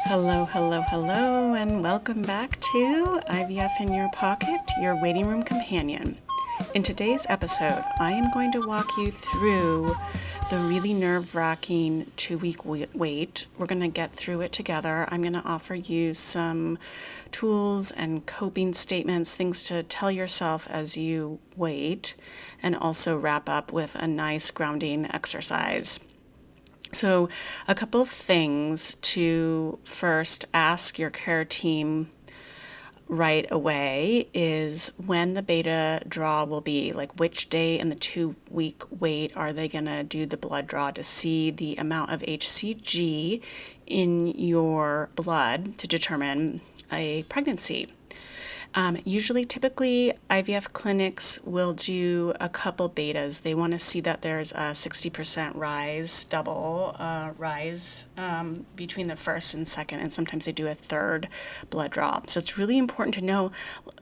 Hello, hello, hello, and welcome back to IVF in Your Pocket, your waiting room companion. In today's episode, I am going to walk you through the really nerve-wracking 2-week wait. We're going to get through it together. I'm going to offer you some tools and coping statements, things to tell yourself as you wait, and also wrap up with a nice grounding exercise. So, a couple of things to first ask your care team right away is when the beta draw will be, like which day in the 2-week wait are they going to do the blood draw to see the amount of HCG in your blood to determine a pregnancy. Typically, IVF clinics will do a couple betas. They want to see that there's a 60% rise between the first and second, and sometimes they do a third blood draw. So it's really important to know,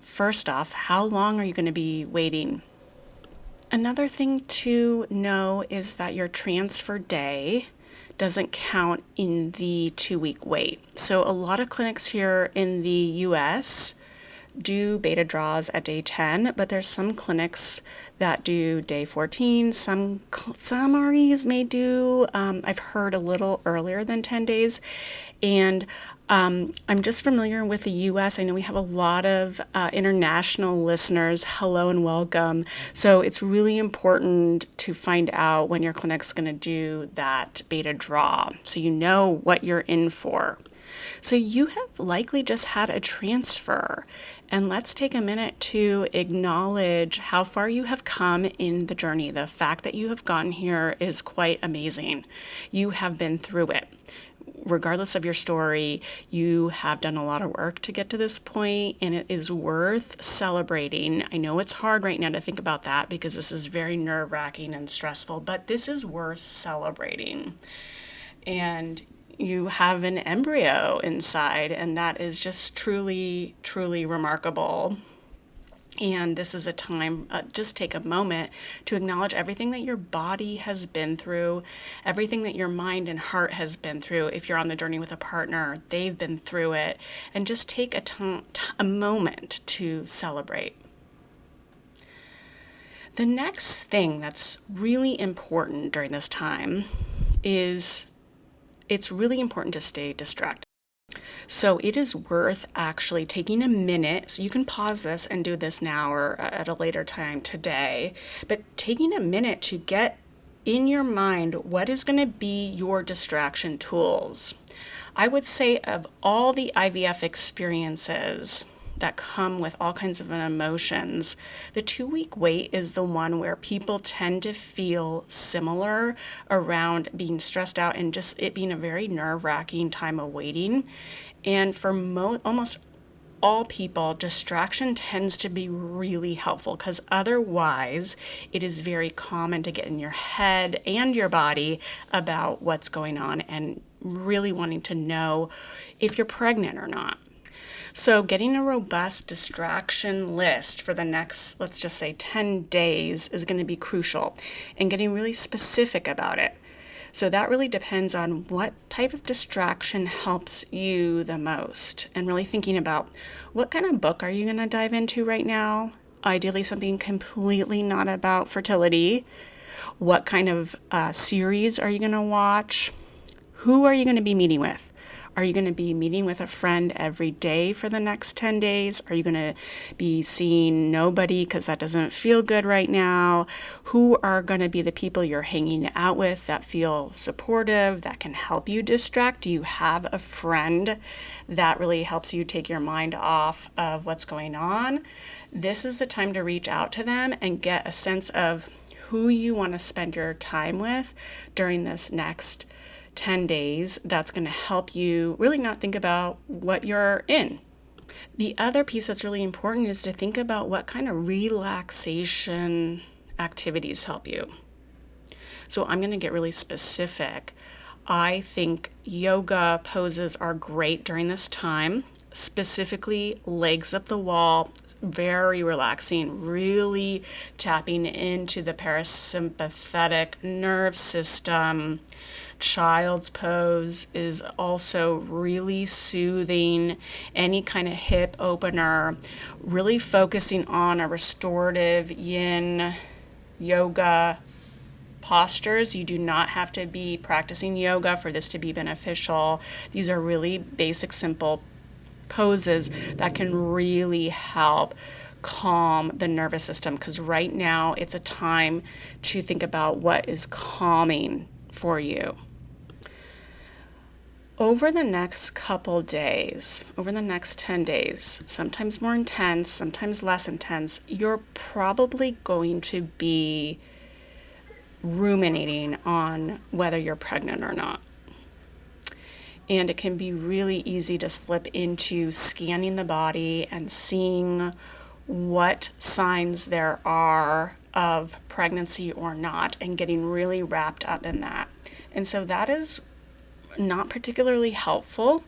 first off, how long are you going to be waiting? Another thing to know is that your transfer day doesn't count in the 2-week wait. So a lot of clinics here in the US do beta draws at day 10, but there's some clinics that do day 14. Some REs may do, I've heard a little earlier than 10 days. And I'm just familiar with the US. I know we have a lot of international listeners. Hello and welcome. So it's really important to find out when your clinic's going to do that beta draw so you know what you're in for. So you have likely just had a transfer, and let's take a minute to acknowledge how far you have come in the journey. The fact that you have gotten here is quite amazing. You have been through it. Regardless of your story, you have done a lot of work to get to this point, and it is worth celebrating. I know it's hard right now to think about that because this is very nerve-wracking and stressful, but this is worth celebrating. And you have an embryo inside, and that is just truly, truly remarkable. And this is a time, just take a moment to acknowledge everything that your body has been through, everything that your mind and heart has been through. If you're on the journey with a partner, they've been through it. And just take a moment to celebrate. The next thing that's really important during this time is it's really important to stay distracted. So it is worth actually taking a minute. So you can pause this and do this now or at a later time today, but taking a minute to get in your mind what is going to be your distraction tools. I would say of all the IVF experiences that come with all kinds of emotions, the 2-week wait is the one where people tend to feel similar around being stressed out and just it being a very nerve-wracking time of waiting. And for almost all people, distraction tends to be really helpful because otherwise it is very common to get in your head and your body about what's going on and really wanting to know if you're pregnant or not. So getting a robust distraction list for the next, let's just say 10 days is going to be crucial, and getting really specific about it. So that really depends on what type of distraction helps you the most, and really thinking about what kind of book are you going to dive into right now? Ideally something completely not about fertility. What kind of series are you going to watch? Who are you going to be meeting with? Are you going to be meeting with a friend every day for the next 10 days? Are you going to be seeing nobody because that doesn't feel good right now? Who are going to be the people you're hanging out with that feel supportive, that can help you distract? Do you have a friend that really helps you take your mind off of what's going on? This is the time to reach out to them and get a sense of who you want to spend your time with during this next 10 days. That's going to help you really not think about what you're in. The other piece that's really important is to think about what kind of relaxation activities help you. So I'm going to get really specific. I think yoga poses are great during this time, specifically legs up the wall, very relaxing, really tapping into the parasympathetic nerve system child's pose is also really soothing. Any kind of hip opener, really focusing on a restorative yin yoga postures. You do not have to be practicing yoga for this to be beneficial. These are really basic, simple poses that can really help calm the nervous system, because right now it's a time to think about what is calming for you. Over the next couple days, over the next 10 days, sometimes more intense, sometimes less intense, you're probably going to be ruminating on whether you're pregnant or not. And it can be really easy to slip into scanning the body and seeing what signs there are of pregnancy or not, and getting really wrapped up in that. And so that is not particularly helpful,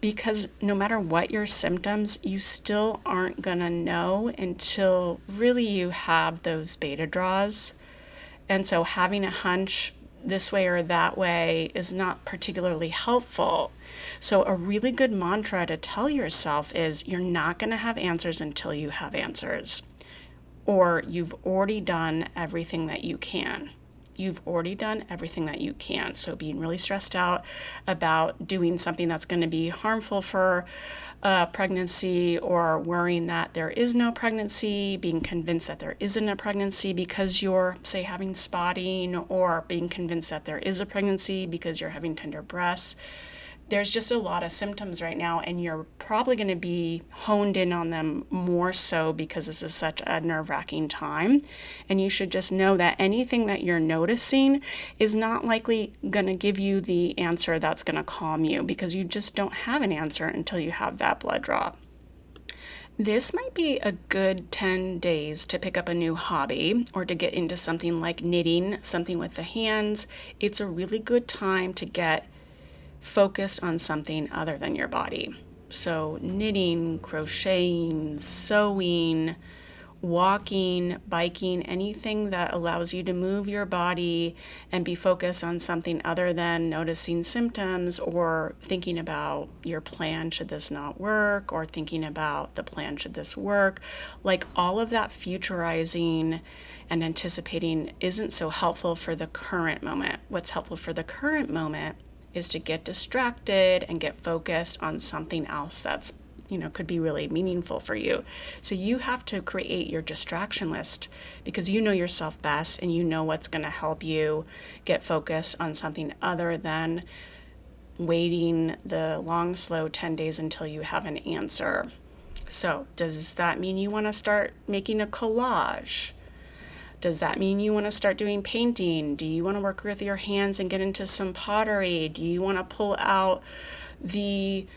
because no matter what your symptoms, you still aren't going to know until really you have those beta draws. And so having a hunch this way or that way is not particularly helpful. So a really good mantra to tell yourself is, you're not going to have answers until you have answers, or you've already done everything that you can. You've already done everything that you can. So being really stressed out about doing something that's going to be harmful for pregnancy, or worrying that there is no pregnancy, being convinced that there isn't a pregnancy because you're, say, having spotting, or being convinced that there is a pregnancy because you're having tender breasts. There's just a lot of symptoms right now, and you're probably going to be honed in on them more so because this is such a nerve-wracking time. And you should just know that anything that you're noticing is not likely going to give you the answer that's going to calm you, because you just don't have an answer until you have that blood draw. This might be a good 10 days to pick up a new hobby, or to get into something like knitting, something with the hands. It's a really good time to get focused on something other than your body. So knitting, crocheting, sewing, walking, biking, anything that allows you to move your body and be focused on something other than noticing symptoms, or thinking about your plan should this not work, or thinking about the plan should this work. Like, all of that futurizing and anticipating isn't so helpful for the current moment. What's helpful for the current moment is to get distracted and get focused on something else that's, could be really meaningful for you. So you have to create your distraction list, because you know yourself best, and you know what's going to help you get focused on something other than waiting the long, slow 10 days until you have an answer. So does that mean you want to start making a collage? Does that mean you want to start doing painting? Do you want to work with your hands and get into some pottery? Do you want to pull out the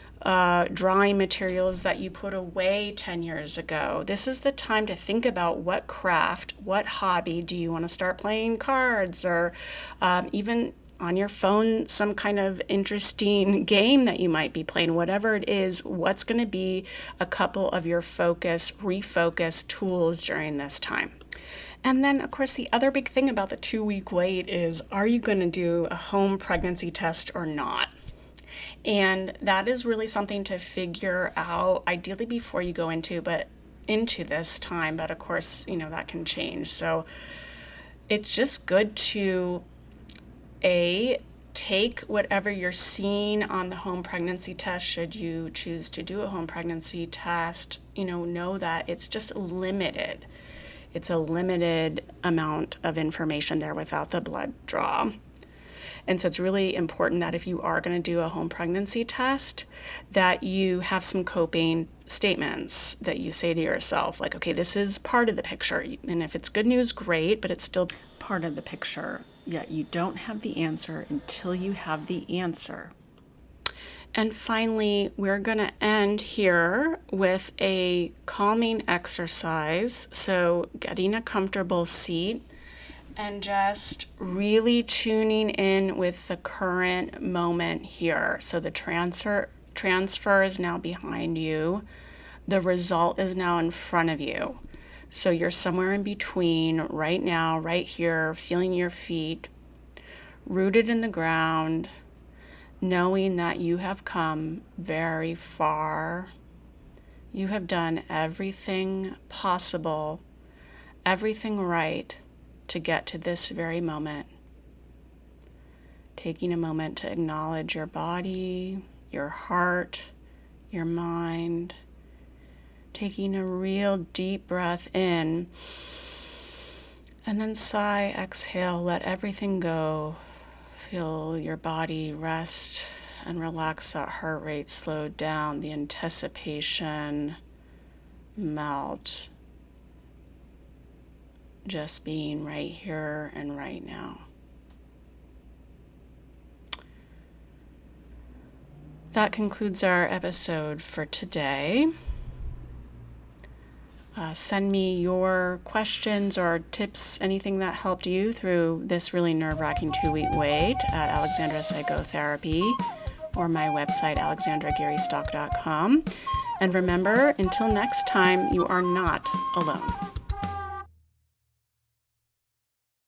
drawing materials that you put away 10 years ago? This is the time to think about what craft, what hobby do you want to start playing cards, or even on your phone, some kind of interesting game that you might be playing. Whatever it is, what's going to be a couple of your refocus tools during this time. And then, of course, the other big thing about the 2-week wait is, are you going to do a home pregnancy test or not? And that is really something to figure out, ideally before you go into this time. But of course, that can change. So it's just good to, take whatever you're seeing on the home pregnancy test, should you choose to do a home pregnancy test, know that it's just limited. It's a limited amount of information there without the blood draw. And so it's really important that if you are going to do a home pregnancy test, that you have some coping statements that you say to yourself, like, okay, this is part of the picture. And if it's good news, great, but it's still part of the picture. Yet you don't have the answer until you have the answer. And finally, we're going to end here with a calming exercise. So getting a comfortable seat and just really tuning in with the current moment here. So the transfer is now behind you. The result is now in front of you. So you're somewhere in between right now, right here, feeling your feet, rooted in the ground, knowing that you have come very far. You have done everything possible, everything right to get to this very moment. Taking a moment to acknowledge your body, your heart, your mind. Taking a real deep breath in, and then sigh, exhale, let everything go. Feel your body rest and relax, that heart rate slow down, the anticipation melt. Just being right here and right now. That concludes our episode for today. Send me your questions or tips, anything that helped you through this really nerve-wracking 2-week wait at alexandrapsychotherapy or my website, alexandragarystock.com. And remember, until next time, you are not alone.